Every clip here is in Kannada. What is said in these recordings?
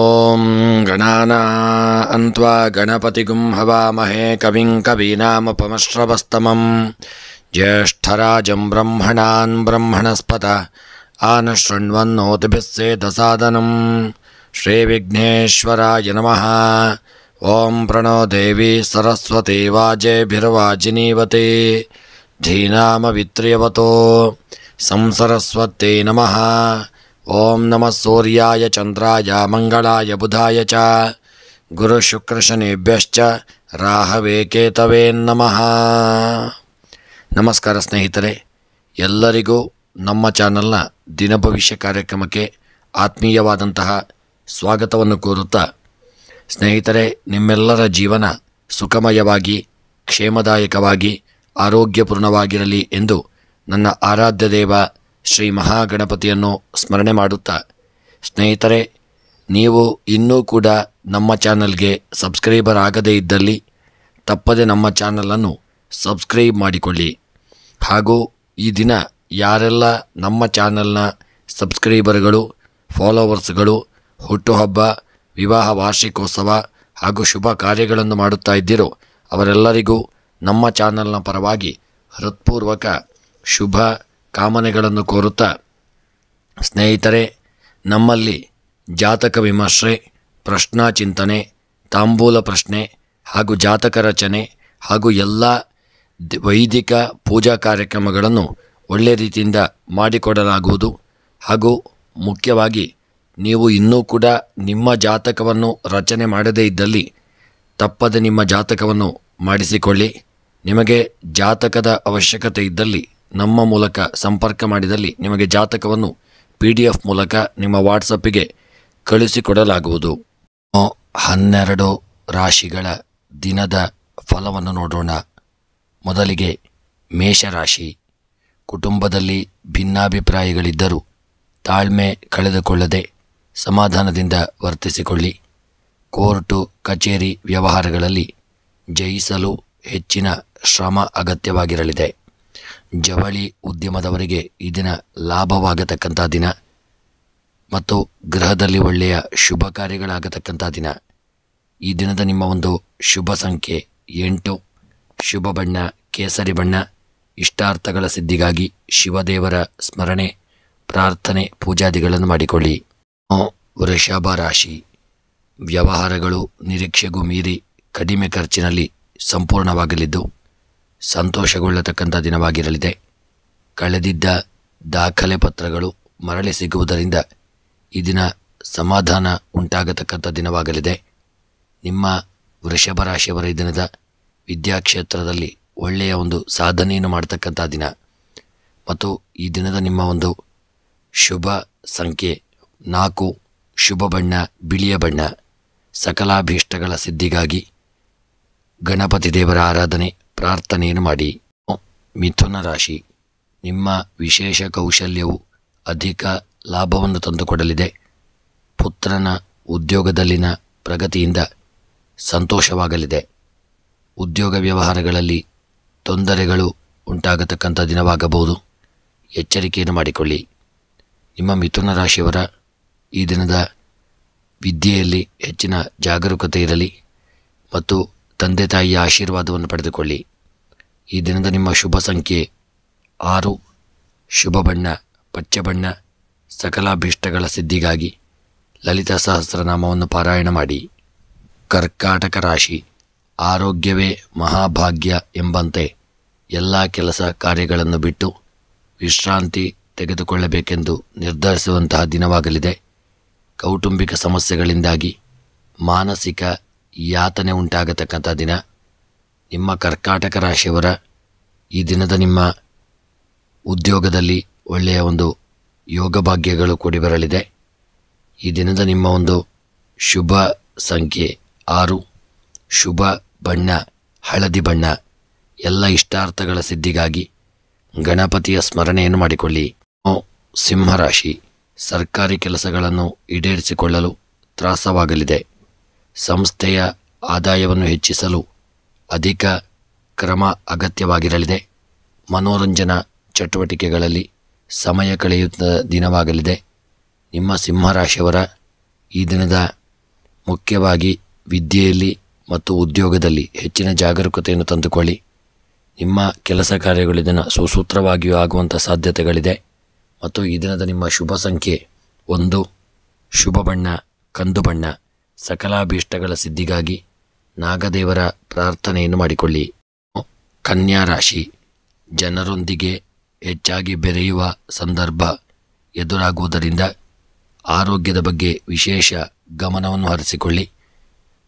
ಓಂ ಗಣಾನಾನ್ವಾ ಗಣಪತಿಗುಂ ಹವಾಮಹೇ ಕವಿಂ ಕವೀನಾಮುಪಮಶ್ರವಸ್ತಮಂ ಜ್ಯೇಷ್ಠರಾಜಂ ಬ್ರಹ್ಮಣಾನ್ ಬ್ರಹ್ಮಣಸ್ಪತ ಆನಶೃಣ್ವನ್ನೋತಿಭಿಸ್ಸೇದಸಾದನಂ ಶ್ರೀವಿಘ್ನೇಶ್ವರಾಯ ನಮಃ. ಓಂ ಪ್ರಣೋ ದೇವಿ ಸರಸ್ವತಿ ವಾಜೇಭಿರ್ವಾಜಿನೀವತಿ ಧೀನಾಮವಿತ್ರ್ಯವತೋ ಸಂಸರಸ್ವತ್ಯೈ ನಮಃ. ಓಂ ನಮಃ ಸೂರ್ಯಾಯ ಚಂದ್ರಾಯ ಮಂಗಳಾಯ ಬುಧಾಯ ಚ ಗುರುಶುಕ್ರಶನಿಭ್ಯಶ್ಚ ರಾಹವೇ ಕೇತವೇ ನಮಃ. ನಮಸ್ಕಾರ ಸ್ನೇಹಿತರೆ, ಎಲ್ಲರಿಗೂ ನಮ್ಮ ಚಾನಲ್ನ ದಿನಭವಿಷ್ಯ ಕಾರ್ಯಕ್ರಮಕ್ಕೆ ಆತ್ಮೀಯವಾದಂತಹ ಸ್ವಾಗತವನ್ನು ಕೋರುತ್ತಾ, ಸ್ನೇಹಿತರೆ, ನಿಮ್ಮೆಲ್ಲರ ಜೀವನ ಸುಖಮಯವಾಗಿ ಕ್ಷೇಮದಾಯಕವಾಗಿ ಆರೋಗ್ಯಪೂರ್ಣವಾಗಿರಲಿ ಎಂದು ನನ್ನ ಆರಾಧ್ಯ ದೇವ ಶ್ರೀ ಮಹಾಗಣಪತಿಯನ್ನು ಸ್ಮರಣೆ ಮಾಡುತ್ತಾ, ಸ್ನೇಹಿತರೆ, ನೀವು ಇನ್ನೂ ಕೂಡ ನಮ್ಮ ಚಾನಲ್ಗೆ ಸಬ್ಸ್ಕ್ರೈಬರ್ ಆಗದೇ ಇದ್ದಲ್ಲಿ ತಪ್ಪದೆ ನಮ್ಮ ಚಾನಲನ್ನು ಸಬ್ಸ್ಕ್ರೈಬ್ ಮಾಡಿಕೊಳ್ಳಿ. ಹಾಗೂ ಈ ದಿನ ಯಾರೆಲ್ಲ ನಮ್ಮ ಚಾನಲ್ನ ಸಬ್ಸ್ಕ್ರೈಬರ್ಗಳು, ಫಾಲೋವರ್ಸ್ಗಳು ಹುಟ್ಟುಹಬ್ಬ, ವಿವಾಹ ವಾರ್ಷಿಕೋತ್ಸವ ಹಾಗೂ ಶುಭ ಕಾರ್ಯಗಳನ್ನು ಮಾಡುತ್ತಾ ಇದ್ದೀರೋ ಅವರೆಲ್ಲರಿಗೂ ನಮ್ಮ ಚಾನಲ್ನ ಪರವಾಗಿ ಹೃತ್ಪೂರ್ವಕ ಶುಭ ಕಾಮನೆಗಳನ್ನು ಕೋರುತ್ತಾ, ಸ್ನೇಹಿತರೆ, ನಮ್ಮಲ್ಲಿ ಜಾತಕ ವಿಮರ್ಶೆ, ಪ್ರಶ್ನಾ ಚಿಂತನೆ, ತಾಂಬೂಲ ಪ್ರಶ್ನೆ ಹಾಗೂ ಜಾತಕ ರಚನೆ ಹಾಗೂ ಎಲ್ಲ ವೈದಿಕ ಪೂಜಾ ಕಾರ್ಯಕ್ರಮಗಳನ್ನು ಒಳ್ಳೆಯ ರೀತಿಯಿಂದ ಮಾಡಿಕೊಡಲಾಗುವುದು. ಹಾಗೂ ಮುಖ್ಯವಾಗಿ ನೀವು ಇನ್ನೂ ಕೂಡ ನಿಮ್ಮ ಜಾತಕವನ್ನು ರಚನೆ ಮಾಡದೇ ಇದ್ದಲ್ಲಿ ತಪ್ಪದೆ ನಿಮ್ಮ ಜಾತಕವನ್ನು ಮಾಡಿಸಿಕೊಳ್ಳಿ. ನಿಮಗೆ ಜಾತಕದ ಅವಶ್ಯಕತೆ ಇದ್ದಲ್ಲಿ ನಮ್ಮ ಮೂಲಕ ಸಂಪರ್ಕ ಮಾಡಿದಲ್ಲಿ ನಿಮಗೆ ಜಾತಕವನ್ನು PDF ಮೂಲಕ ನಿಮ್ಮ ವಾಟ್ಸಪ್ಪಿಗೆ ಕಳಿಸಿಕೊಡಲಾಗುವುದು. 12 ರಾಶಿಗಳ ದಿನದ ಫಲವನ್ನು ನೋಡೋಣ. ಮೊದಲಿಗೆ ಮೇಷರಾಶಿ. ಕುಟುಂಬದಲ್ಲಿ ಭಿನ್ನಾಭಿಪ್ರಾಯಗಳಿದ್ದರೂ ತಾಳ್ಮೆ ಕಳೆದುಕೊಳ್ಳದೆ ಸಮಾಧಾನದಿಂದ ವರ್ತಿಸಿಕೊಳ್ಳಿ. ಕೋರ್ಟು ಕಚೇರಿ ವ್ಯವಹಾರಗಳಲ್ಲಿ ಜಯಿಸಲು ಹೆಚ್ಚಿನ ಶ್ರಮ ಅಗತ್ಯವಾಗಿರಲಿದೆ. ಜವಳಿ ಉದ್ಯಮದವರಿಗೆ ಈ ದಿನ ಲಾಭವಾಗತಕ್ಕಂಥ ದಿನ ಮತ್ತು ಗೃಹದಲ್ಲಿ ಒಳ್ಳೆಯ ಶುಭ ಕಾರ್ಯಗಳಾಗತಕ್ಕಂಥ ದಿನ. ಈ ದಿನದ ನಿಮ್ಮ ಒಂದು ಶುಭ ಸಂಖ್ಯೆ 8, ಶುಭ ಬಣ್ಣ ಕೇಸರಿ ಬಣ್ಣ. ಇಷ್ಟಾರ್ಥಗಳ ಸಿದ್ಧಿಗಾಗಿ ಶಿವದೇವರ ಸ್ಮರಣೆ, ಪ್ರಾರ್ಥನೆ, ಪೂಜಾದಿಗಳನ್ನು ಮಾಡಿಕೊಳ್ಳಿ. ವೃಷಭ ರಾಶಿ. ವ್ಯವಹಾರಗಳು ನಿರೀಕ್ಷೆಗೂ ಮೀರಿ ಕಡಿಮೆ ಖರ್ಚಿನಲ್ಲಿ ಸಂಪೂರ್ಣವಾಗಲಿದ್ದು ಸಂತೋಷಗೊಳ್ಳತಕ್ಕಂಥ ದಿನವಾಗಿರಲಿದೆ. ಕಳೆದಿದ್ದ ದಾಖಲೆ ಪತ್ರಗಳು ಮರಳಿ ಸಿಗುವುದರಿಂದ ಈ ದಿನ ಸಮಾಧಾನ ಉಂಟಾಗತಕ್ಕಂಥ ದಿನವಾಗಲಿದೆ. ನಿಮ್ಮ ವೃಷಭ ರಾಶಿಯವರ ಈ ದಿನದ ವಿದ್ಯಾಕ್ಷೇತ್ರದಲ್ಲಿ ಒಳ್ಳೆಯ ಒಂದು ಸಾಧನೆಯನ್ನು ಮಾಡತಕ್ಕಂಥ ದಿನ ಮತ್ತು ಈ ದಿನದ ನಿಮ್ಮ ಒಂದು ಶುಭ ಸಂಖ್ಯೆ 4, ಶುಭ ಬಣ್ಣ ಬಿಳಿಯ ಬಣ್ಣ. ಸಕಲಾಭೀಷ್ಟಗಳ ಸಿದ್ಧಿಗಾಗಿ ಗಣಪತಿ ದೇವರ ಆರಾಧನೆ, ಪ್ರಾರ್ಥನೆಯನ್ನು ಮಾಡಿ. ಮಿಥುನ ರಾಶಿ. ನಿಮ್ಮ ವಿಶೇಷ ಕೌಶಲ್ಯವು ಅಧಿಕ ಲಾಭವನ್ನು ತಂದುಕೊಡಲಿದೆ. ಪುತ್ರನ ಉದ್ಯೋಗದಲ್ಲಿನ ಪ್ರಗತಿಯಿಂದ ಸಂತೋಷವಾಗಲಿದೆ. ಉದ್ಯೋಗ ವ್ಯವಹಾರಗಳಲ್ಲಿ ತೊಂದರೆಗಳು ಉಂಟಾಗತಕ್ಕಂಥ ದಿನವಾಗಬಹುದು. ಎಚ್ಚರಿಕೆಯನ್ನು ಮಾಡಿಕೊಳ್ಳಿ. ನಿಮ್ಮ ಮಿಥುನ ರಾಶಿಯವರ ಈ ದಿನದ ವಿದ್ಯೆಯಲ್ಲಿ ಹೆಚ್ಚಿನ ಜಾಗರೂಕತೆ ಇರಲಿ ಮತ್ತು ತಂದೆ ತಾಯಿಯ ಆಶೀರ್ವಾದವನ್ನು ಪಡೆದುಕೊಳ್ಳಿ. ಈ ದಿನದ ನಿಮ್ಮ ಶುಭ ಸಂಖ್ಯೆ 6, ಶುಭ ಬಣ್ಣ ಪಚ್ಚ ಬಣ್ಣ. ಸಕಲಾಭೀಷ್ಟಗಳ ಸಿದ್ಧಿಗಾಗಿ ಲಲಿತಾ ಸಹಸ್ರನಾಮವನ್ನು ಪಾರಾಯಣ ಮಾಡಿ. ಕರ್ಕಾಟಕ ರಾಶಿ. ಆರೋಗ್ಯವೇ ಮಹಾಭಾಗ್ಯ ಎಂಬಂತೆ ಎಲ್ಲ ಕೆಲಸ ಕಾರ್ಯಗಳನ್ನು ಬಿಟ್ಟು ವಿಶ್ರಾಂತಿ ತೆಗೆದುಕೊಳ್ಳಬೇಕೆಂದು ನಿರ್ಧರಿಸುವಂತಹ ದಿನವಾಗಲಿದೆ. ಕೌಟುಂಬಿಕ ಸಮಸ್ಯೆಗಳಿಂದಾಗಿ ಮಾನಸಿಕ ಯಾತನೆ ಉಂಟಾಗತಕ್ಕಂಥ ದಿನ. ನಿಮ್ಮ ಕರ್ಕಾಟಕ ರಾಶಿಯವರ ಈ ದಿನದ ನಿಮ್ಮ ಉದ್ಯೋಗದಲ್ಲಿ ಒಳ್ಳೆಯ ಒಂದು ಯೋಗ ಭಾಗ್ಯಗಳು ಕೂಡಿ ಬರಲಿದೆ. ಈ ದಿನದ ನಿಮ್ಮ ಒಂದು ಶುಭ ಸಂಖ್ಯೆ 6, ಶುಭ ಬಣ್ಣ ಹಳದಿ ಬಣ್ಣ. ಎಲ್ಲ ಇಷ್ಟಾರ್ಥಗಳ ಸಿದ್ಧಿಗಾಗಿ ಗಣಪತಿಯ ಸ್ಮರಣೆಯನ್ನು ಮಾಡಿಕೊಳ್ಳಿ. ಸಿಂಹರಾಶಿ. ಸರ್ಕಾರಿ ಕೆಲಸಗಳನ್ನು ಈಡೇರಿಸಿಕೊಳ್ಳಲು ತ್ರಾಸವಾಗಲಿದೆ. ಸಂಸ್ಥೆಯ ಆದಾಯವನ್ನು ಹೆಚ್ಚಿಸಲು ಅಧಿಕ ಕ್ರಮ ಅಗತ್ಯವಾಗಿರಲಿದೆ. ಮನೋರಂಜನಾ ಚಟುವಟಿಕೆಗಳಲ್ಲಿ ಸಮಯ ಕಳೆಯುವ ದಿನವಾಗಲಿದೆ. ನಿಮ್ಮ ಸಿಂಹರಾಶಿಯವರ ಈ ದಿನದ ಮುಖ್ಯವಾಗಿ ವಿದ್ಯೆಯಲ್ಲಿ ಮತ್ತು ಉದ್ಯೋಗದಲ್ಲಿ ಹೆಚ್ಚಿನ ಜಾಗರೂಕತೆಯನ್ನು ತಂದುಕೊಳ್ಳಿ. ನಿಮ್ಮ ಕೆಲಸ ಕಾರ್ಯಗಳು ಇದನ್ನು ಸುಸೂತ್ರವಾಗಿಯೂ ಆಗುವಂಥ ಸಾಧ್ಯತೆಗಳಿದೆ. ಮತ್ತು ಈ ದಿನದ ನಿಮ್ಮ ಶುಭ ಸಂಖ್ಯೆ 1, ಶುಭ ಬಣ್ಣ ಕಂದು ಬಣ್ಣ. ಸಕಲಾಭೀಷ್ಟಗಳ ಸಿದ್ಧಿಗಾಗಿ ನಾಗದೇವರ ಪ್ರಾರ್ಥನೆಯನ್ನು ಮಾಡಿಕೊಳ್ಳಿ. ಕನ್ಯಾ ರಾಶಿ, ಜನರೊಂದಿಗೆ ಹೆಚ್ಚಾಗಿ ಬೆರೆಯುವ ಸಂದರ್ಭ ಎದುರಾಗುವುದರಿಂದ ಆರೋಗ್ಯದ ಬಗ್ಗೆ ವಿಶೇಷ ಗಮನವನ್ನು ಹರಿಸಿಕೊಳ್ಳಿ.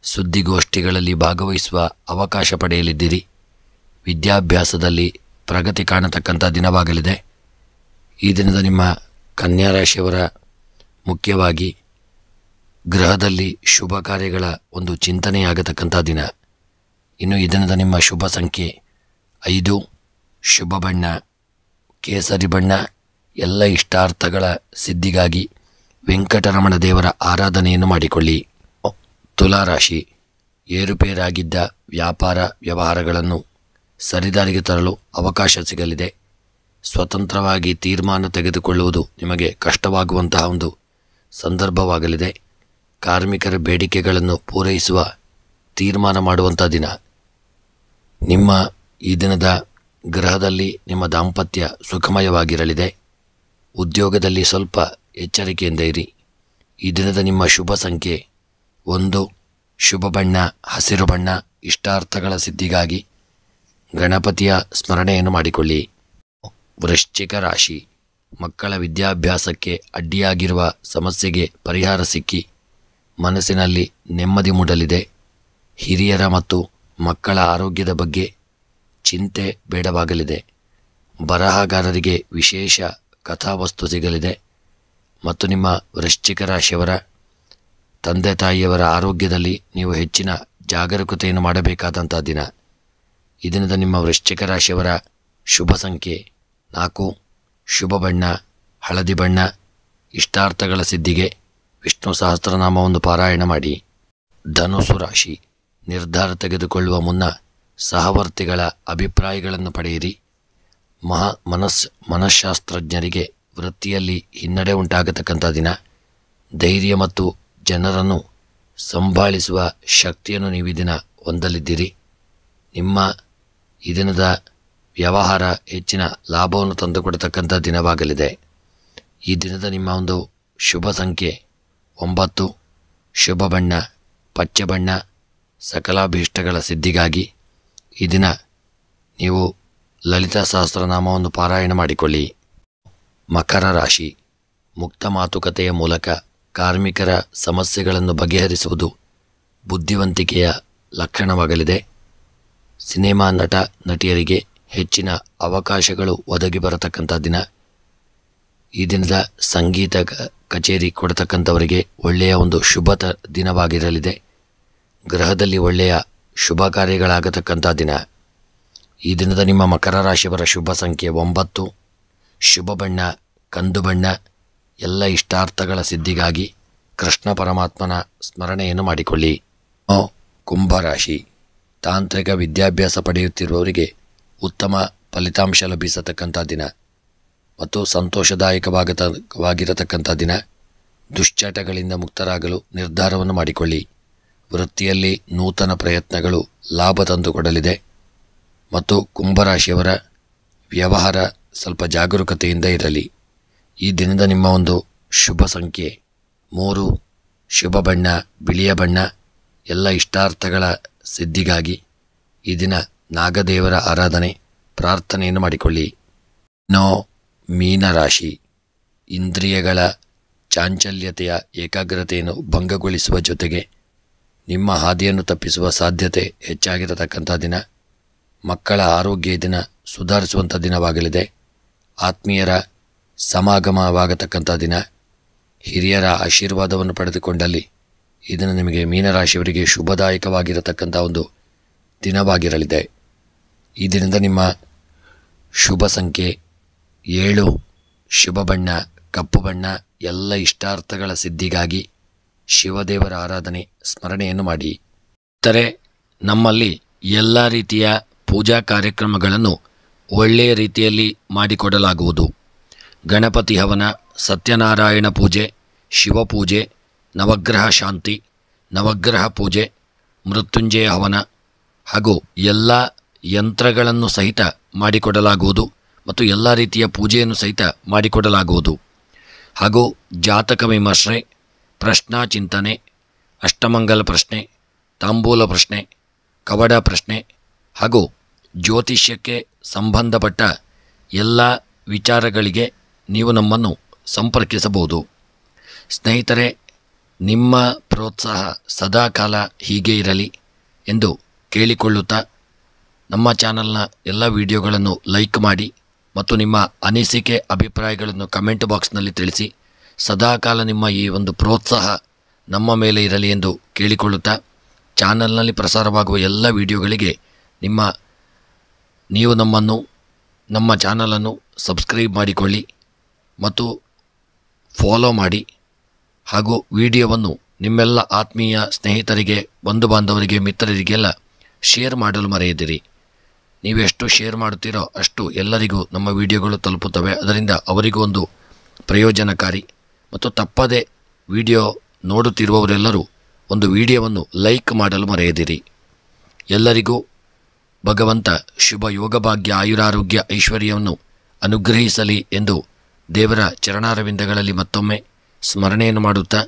ಸುದ್ದಿಗೋಷ್ಠಿಗಳಲ್ಲಿ ಭಾಗವಹಿಸುವ ಅವಕಾಶ ಪಡೆಯಲಿದ್ದೀರಿ. ವಿದ್ಯಾಭ್ಯಾಸದಲ್ಲಿ ಪ್ರಗತಿ ಕಾಣತಕ್ಕಂಥ ದಿನವಾಗಲಿದೆ. ಈ ದಿನದ ನಿಮ್ಮ ಕನ್ಯಾ ರಾಶಿಯವರ ಮುಖ್ಯವಾಗಿ ಗೃಹದಲ್ಲಿ ಶುಭ ಕಾರ್ಯಗಳ ಒಂದು ಚಿಂತನೆಯಾಗತಕ್ಕಂಥ ದಿನ. ಇನ್ನು ಈ ದಿನದ ನಿಮ್ಮ ಶುಭ ಸಂಖ್ಯೆ 5, ಶುಭ ಬಣ್ಣ ಕೇಸರಿ ಬಣ್ಣ. ಎಲ್ಲ ಇಷ್ಟಾರ್ಥಗಳ ಸಿದ್ಧಿಗಾಗಿ ವೆಂಕಟರಮಣ ದೇವರ ಆರಾಧನೆಯನ್ನು ಮಾಡಿಕೊಳ್ಳಿ. ತುಲಾರಾಶಿ, ಏರುಪೇರಾಗಿದ್ದ ವ್ಯಾಪಾರ ವ್ಯವಹಾರಗಳನ್ನು ಸರಿದಾರಿಗೆ ತರಲು ಅವಕಾಶ ಸಿಗಲಿದೆ. ಸ್ವತಂತ್ರವಾಗಿ ತೀರ್ಮಾನ ತೆಗೆದುಕೊಳ್ಳುವುದು ನಿಮಗೆ ಕಷ್ಟವಾಗುವಂತಹ ಒಂದು ಸಂದರ್ಭವಾಗಲಿದೆ. ಕಾರ್ಮಿಕರ ಬೇಡಿಕೆಗಳನ್ನು ಪೂರೈಸುವ ತೀರ್ಮಾನ ಮಾಡುವಂಥ ದಿನ. ನಿಮ್ಮ ಈ ದಿನದ ಗೃಹದಲ್ಲಿ ನಿಮ್ಮ ದಾಂಪತ್ಯ ಸುಖಮಯವಾಗಿರಲಿದೆ. ಉದ್ಯೋಗದಲ್ಲಿ ಸ್ವಲ್ಪ ಎಚ್ಚರಿಕೆಯಿಂದ ಇರಿ. ಈ ದಿನದ ನಿಮ್ಮ ಶುಭ ಸಂಖ್ಯೆ 1, ಶುಭ ಬಣ್ಣ ಹಸಿರು ಬಣ್ಣ. ಇಷ್ಟಾರ್ಥಗಳ ಸಿದ್ಧಿಗಾಗಿ ಗಣಪತಿಯ ಸ್ಮರಣೆಯನ್ನು ಮಾಡಿಕೊಳ್ಳಿ. ವೃಶ್ಚಿಕ ರಾಶಿ, ಮಕ್ಕಳ ವಿದ್ಯಾಭ್ಯಾಸಕ್ಕೆ ಅಡ್ಡಿಯಾಗಿರುವ ಸಮಸ್ಯೆಗೆ ಪರಿಹಾರ ಸಿಕ್ಕಿ ಮನಸ್ಸಿನಲ್ಲಿ ನೆಮ್ಮದಿ ಮೂಡಲಿದೆ. ಹಿರಿಯರ ಮತ್ತು ಮಕ್ಕಳ ಆರೋಗ್ಯದ ಬಗ್ಗೆ ಚಿಂತೆ ಬೇಡವಾಗಲಿದೆ. ಬರಹಗಾರರಿಗೆ ವಿಶೇಷ ಕಥಾವಸ್ತು ಸಿಗಲಿದೆ. ಮತ್ತು ನಿಮ್ಮ ವೃಶ್ಚಿಕ ರಾಶಿಯವರ ತಂದೆ ತಾಯಿಯವರ ಆರೋಗ್ಯದಲ್ಲಿ ನೀವು ಹೆಚ್ಚಿನ ಜಾಗರೂಕತೆಯನ್ನು ಮಾಡಬೇಕಾದಂಥ ದಿನ. ಈ ದಿನದ ನಿಮ್ಮ ವೃಶ್ಚಿಕ ರಾಶಿಯವರ ಶುಭ ಸಂಖ್ಯೆ 4, ಶುಭ ಬಣ್ಣ ಹಳದಿ ಬಣ್ಣ. ಇಷ್ಟಾರ್ಥಗಳ ಸಿದ್ಧಿಗೆ ವಿಷ್ಣು ಸಹಸ್ರನಾಮವನ್ನು ಪಾರಾಯಣ ಮಾಡಿ. ಧನುಸು ರಾಶಿ, ನಿರ್ಧಾರ ತೆಗೆದುಕೊಳ್ಳುವ ಮುನ್ನ ಸಹವರ್ತಿಗಳ ಅಭಿಪ್ರಾಯಗಳನ್ನು ಪಡೆಯಿರಿ. ಮನಃಶಾಸ್ತ್ರಜ್ಞರಿಗೆ ವೃತ್ತಿಯಲ್ಲಿ ಹಿನ್ನಡೆ ಉಂಟಾಗತಕ್ಕಂಥ ದಿನ. ಧೈರ್ಯ ಮತ್ತು ಜನರನ್ನು ಸಂಭಾಳಿಸುವ ಶಕ್ತಿಯನ್ನು ನೀವು ಈ ದಿನ ಹೊಂದಲಿದ್ದೀರಿ. ನಿಮ್ಮ ಈ ದಿನದ ವ್ಯವಹಾರ ಹೆಚ್ಚಿನ ಲಾಭವನ್ನು ತಂದುಕೊಡತಕ್ಕಂಥ ದಿನವಾಗಲಿದೆ. ಈ ದಿನದ ನಿಮ್ಮ ಒಂದು ಶುಭ ಸಂಖ್ಯೆ 9, ಶುಭ ಬಣ್ಣ ಪಚ್ಚೆ ಬಣ್ಣ. ಸಕಲಾಭೀಷ್ಟಗಳ ಸಿದ್ಧಿಗಾಗಿ ಈ ದಿನ ನೀವು ಲಲಿತಾ ಸಹಸ್ರನಾಮವನ್ನು ಪಾರಾಯಣ ಮಾಡಿಕೊಳ್ಳಿ. ಮಕರ ರಾಶಿ, ಮುಕ್ತ ಮಾತುಕತೆಯ ಮೂಲಕ ಕಾರ್ಮಿಕರ ಸಮಸ್ಯೆಗಳನ್ನು ಬಗೆಹರಿಸುವುದು ಬುದ್ಧಿವಂತಿಕೆಯ ಲಕ್ಷಣವಾಗಲಿದೆ. ಸಿನಿಮಾ ನಟ ನಟಿಯರಿಗೆ ಹೆಚ್ಚಿನ ಅವಕಾಶಗಳು ಒದಗಿ ಬರತಕ್ಕಂಥ ದಿನ. ಈ ದಿನದ ಸಂಗೀತ ಕಚೇರಿ ಕೊಡತಕ್ಕಂಥವರಿಗೆ ಒಳ್ಳೆಯ ಒಂದು ಶುಭ ದಿನವಾಗಿರಲಿದೆ. ಗೃಹದಲ್ಲಿ ಒಳ್ಳೆಯ ಶುಭ ಕಾರ್ಯಗಳಾಗತಕ್ಕಂಥ ದಿನ. ಈ ದಿನದ ನಿಮ್ಮ ಮಕರ ರಾಶಿಯವರ ಶುಭ ಸಂಖ್ಯೆ 9, ಶುಭ ಬಣ್ಣ ಕಂದು ಬಣ್ಣ. ಎಲ್ಲ ಇಷ್ಟಾರ್ಥಗಳ ಸಿದ್ಧಿಗಾಗಿ ಕೃಷ್ಣ ಪರಮಾತ್ಮನ ಸ್ಮರಣೆಯನ್ನು ಮಾಡಿಕೊಳ್ಳಿ. ಕುಂಭರಾಶಿ, ತಾಂತ್ರಿಕ ವಿದ್ಯಾಭ್ಯಾಸ ಪಡೆಯುತ್ತಿರುವವರಿಗೆ ಉತ್ತಮ ಫಲಿತಾಂಶ ಲಭಿಸತಕ್ಕಂಥ ದಿನ ಮತ್ತು ಸಂತೋಷದಾಯಕವಾಗಿರತಕ್ಕಂಥ ದಿನ. ದುಶ್ಚಟಗಳಿಂದ ಮುಕ್ತರಾಗಲು ನಿರ್ಧಾರವನ್ನು ಮಾಡಿಕೊಳ್ಳಿ. ವೃತ್ತಿಯಲ್ಲಿ ನೂತನ ಪ್ರಯತ್ನಗಳು ಲಾಭ ತಂದುಕೊಡಲಿದೆ. ಮತ್ತು ಕುಂಭರಾಶಿಯವರ ವ್ಯವಹಾರ ಸ್ವಲ್ಪ ಜಾಗರೂಕತೆಯಿಂದ ಇರಲಿ. ಈ ದಿನದ ನಿಮ್ಮ ಒಂದು ಶುಭ ಸಂಖ್ಯೆ 3, ಶುಭ ಬಣ್ಣ ಬಿಳಿಯ ಬಣ್ಣ. ಎಲ್ಲ ಇಷ್ಟಾರ್ಥಗಳ ಸಿದ್ಧಿಗಾಗಿ ಈ ದಿನ ನಾಗದೇವರ ಆರಾಧನೆ ಪ್ರಾರ್ಥನೆಯನ್ನು ಮಾಡಿಕೊಳ್ಳಿ. ಮೀನರಾಶಿ, ಇಂದ್ರಿಯಗಳ ಚಾಂಚಲ್ಯತೆಯ ಏಕಾಗ್ರತೆಯನ್ನು ಭಂಗಗೊಳಿಸುವ ಜೊತೆಗೆ ನಿಮ್ಮ ಹಾದಿಯನ್ನು ತಪ್ಪಿಸುವ ಸಾಧ್ಯತೆ ಹೆಚ್ಚಾಗಿರತಕ್ಕಂಥ ದಿನ. ಮಕ್ಕಳ ಆರೋಗ್ಯ ದಿನ ಸುಧಾರಿಸುವಂಥ ದಿನವಾಗಲಿದೆ. ಆತ್ಮೀಯರ ಸಮಾಗಮವಾಗತಕ್ಕಂಥ ದಿನ. ಹಿರಿಯರ ಆಶೀರ್ವಾದವನ್ನು ಪಡೆದುಕೊಂಡಲ್ಲಿ ಈ ದಿನ ನಿಮಗೆ ಮೀನರಾಶಿಯವರಿಗೆ ಶುಭದಾಯಕವಾಗಿರತಕ್ಕಂಥ ಒಂದು ದಿನವಾಗಿರಲಿದೆ. ಈ ದಿನದ ನಿಮ್ಮ ಶುಭ ಸಂಖ್ಯೆ 7, ಶುಭ ಬಣ್ಣ ಕಪ್ಪು ಬಣ್ಣ. ಎಲ್ಲ ಇಷ್ಟಾರ್ಥಗಳ ಸಿದ್ಧಿಗಾಗಿ ಶಿವದೇವರ ಆರಾಧನೆ ಸ್ಮರಣೆಯನ್ನು ಮಾಡಿ. ನಮ್ಮಲ್ಲಿ ಎಲ್ಲ ರೀತಿಯ ಪೂಜಾ ಕಾರ್ಯಕ್ರಮಗಳನ್ನು ಒಳ್ಳೆಯ ರೀತಿಯಲ್ಲಿ ಮಾಡಿಕೊಡಲಾಗುವುದು. ಗಣಪತಿ ಹವನ, ಸತ್ಯನಾರಾಯಣ ಪೂಜೆ, ಶಿವಪೂಜೆ, ನವಗ್ರಹ ಶಾಂತಿ, ನವಗ್ರಹ ಪೂಜೆ, ಮೃತ್ಯುಂಜಯ ಹವನ ಹಾಗೂ ಎಲ್ಲ ಯಂತ್ರಗಳನ್ನು ಸಹಿತ ಮಾಡಿಕೊಡಲಾಗುವುದು ಮತ್ತು ಎಲ್ಲ ರೀತಿಯ ಪೂಜೆಯನ್ನು ಸಹಿತ ಮಾಡಿಕೊಡಲಾಗುವುದು. ಹಾಗೂ ಜಾತಕ ವಿಮರ್ಶೆ, ಪ್ರಶ್ನಾ ಚಿಂತನೆ, ಅಷ್ಟಮಂಗಲ ಪ್ರಶ್ನೆ, ತಾಂಬೂಲ ಪ್ರಶ್ನೆ, ಕವಡ ಪ್ರಶ್ನೆ ಹಾಗೂ ಜ್ಯೋತಿಷ್ಯಕ್ಕೆ ಸಂಬಂಧಪಟ್ಟ ಎಲ್ಲ ವಿಚಾರಗಳಿಗೆ ನೀವು ನಮ್ಮನ್ನು ಸಂಪರ್ಕಿಸಬಹುದು. ಸ್ನೇಹಿತರೆ, ನಿಮ್ಮ ಪ್ರೋತ್ಸಾಹ ಸದಾಕಾಲ ಹೀಗೆ ಇರಲಿ ಎಂದು ಕೇಳಿಕೊಳ್ಳುತ್ತಾ ನಮ್ಮ ಚಾನಲ್ನ ಎಲ್ಲ ವಿಡಿಯೋಗಳನ್ನು ಲೈಕ್ ಮಾಡಿ ಮತ್ತು ನಿಮ್ಮ ಅನಿಸಿಕೆ ಅಭಿಪ್ರಾಯಗಳನ್ನು ಕಮೆಂಟ್ ಬಾಕ್ಸ್ನಲ್ಲಿ ತಿಳಿಸಿ. ಸದಾಕಾಲ ನಿಮ್ಮ ಈ ಒಂದು ಪ್ರೋತ್ಸಾಹ ನಮ್ಮ ಮೇಲೆ ಇರಲಿ ಎಂದು ಕೇಳಿಕೊಳ್ಳುತ್ತಾ, ಚಾನಲ್ನಲ್ಲಿ ಪ್ರಸಾರವಾಗುವ ಎಲ್ಲ ವಿಡಿಯೋಗಳಿಗೆ ನೀವು ನಮ್ಮ ಚಾನಲನ್ನು ಸಬ್ಸ್ಕ್ರೈಬ್ ಮಾಡಿಕೊಳ್ಳಿ ಮತ್ತು ಫಾಲೋ ಮಾಡಿ. ಹಾಗೂ ವಿಡಿಯೋವನ್ನು ನಿಮ್ಮೆಲ್ಲ ಆತ್ಮೀಯ ಸ್ನೇಹಿತರಿಗೆ, ಬಂಧು ಬಾಂಧವರಿಗೆ, ಮಿತ್ರರಿಗೆಲ್ಲ ಶೇರ್ ಮಾಡಲು ಮರೆಯದಿರಿ. ನೀವೆಷ್ಟು ಶೇರ್ ಮಾಡುತ್ತೀರೋ ಅಷ್ಟು ಎಲ್ಲರಿಗೂ ನಮ್ಮ ವಿಡಿಯೋಗಳು ತಲುಪುತ್ತವೆ. ಅದರಿಂದ ಅವರಿಗೂ ಒಂದು ಪ್ರಯೋಜನಕಾರಿ. ಮತ್ತು ತಪ್ಪದೆ ವಿಡಿಯೋ ನೋಡುತ್ತಿರುವವರೆಲ್ಲರೂ ಒಂದು ವಿಡಿಯೋವನ್ನು ಲೈಕ್ ಮಾಡಲು ಮರೆಯದಿರಿ. ಎಲ್ಲರಿಗೂ ಭಗವಂತ ಶುಭ ಯೋಗ ಭಾಗ್ಯ ಆಯುರಾರೋಗ್ಯ ಐಶ್ವರ್ಯವನ್ನು ಅನುಗ್ರಹಿಸಲಿ ಎಂದು ದೇವರ ಚರಣಾರವಿಂದಗಳಲ್ಲಿ ಮತ್ತೊಮ್ಮೆ ಸ್ಮರಣೆಯನ್ನು ಮಾಡುತ್ತಾ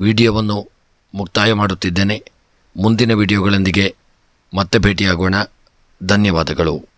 ವಿಡಿಯೋವನ್ನು ಮುಕ್ತಾಯ ಮಾಡುತ್ತಿದ್ದೇನೆ. ಮುಂದಿನ ವಿಡಿಯೋಗಳೊಂದಿಗೆ ಮತ್ತೆ ಭೇಟಿಯಾಗೋಣ. ಧನ್ಯವಾದಗಳು.